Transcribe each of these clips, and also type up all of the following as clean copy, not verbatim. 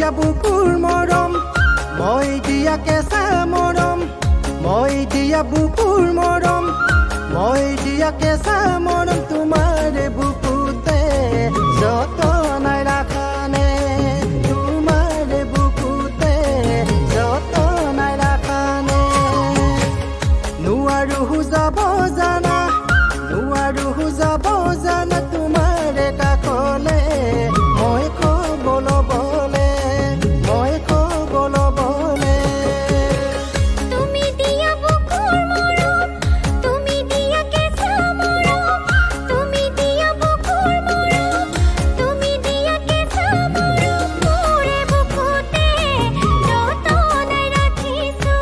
দিয়া বুকুৰ মৰম মই দিয়া কেঁচা মৰম মই দিয়া বুকুৰ মৰম মই দিয়া কেঁচা মৰম তোমাৰ বুকুতে যতনাই ৰাখানে তোমাৰ বুকুতে যতনাই ৰাখানে নোৱাৰো যাব জানা তোমাৰ কাষলে মই খবৰ ল'বলে তুমি দিয়া বুকুৰ মৰম তুমি দিয়া কেঁচা মৰম তুমি দিয়া বুকুৰ মৰম তুমি দিয়া কেঁচা মৰম মোৰে বুকুতে যতনাই ৰাখিছো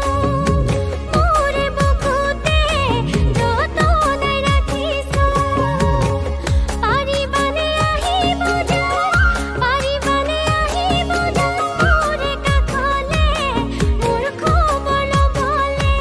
মোৰে বুকুতে যতনাই ৰাখিছো পাৰিবানে আহিব যা মোৰে কাষলে মোৰ খবৰ ল'বলে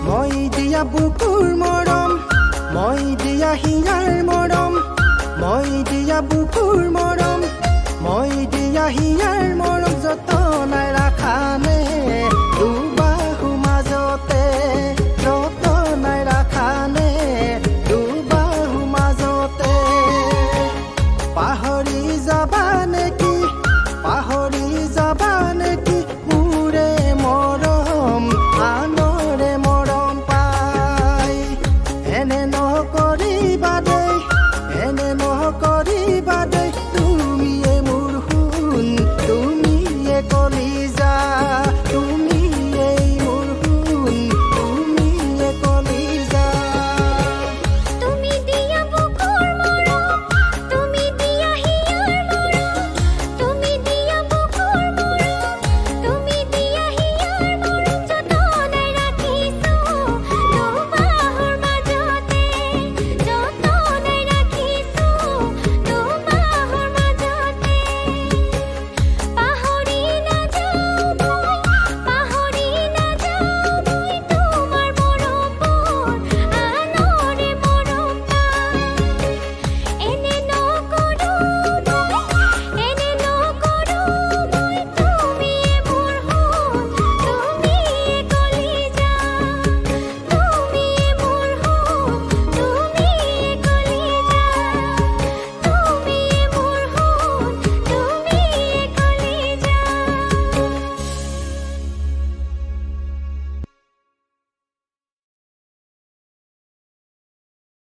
মই দিয়া বুকুৰ মৰম মই দিয়া হিয়াৰ মৰম মই দিয়া বুকুৰ মৰম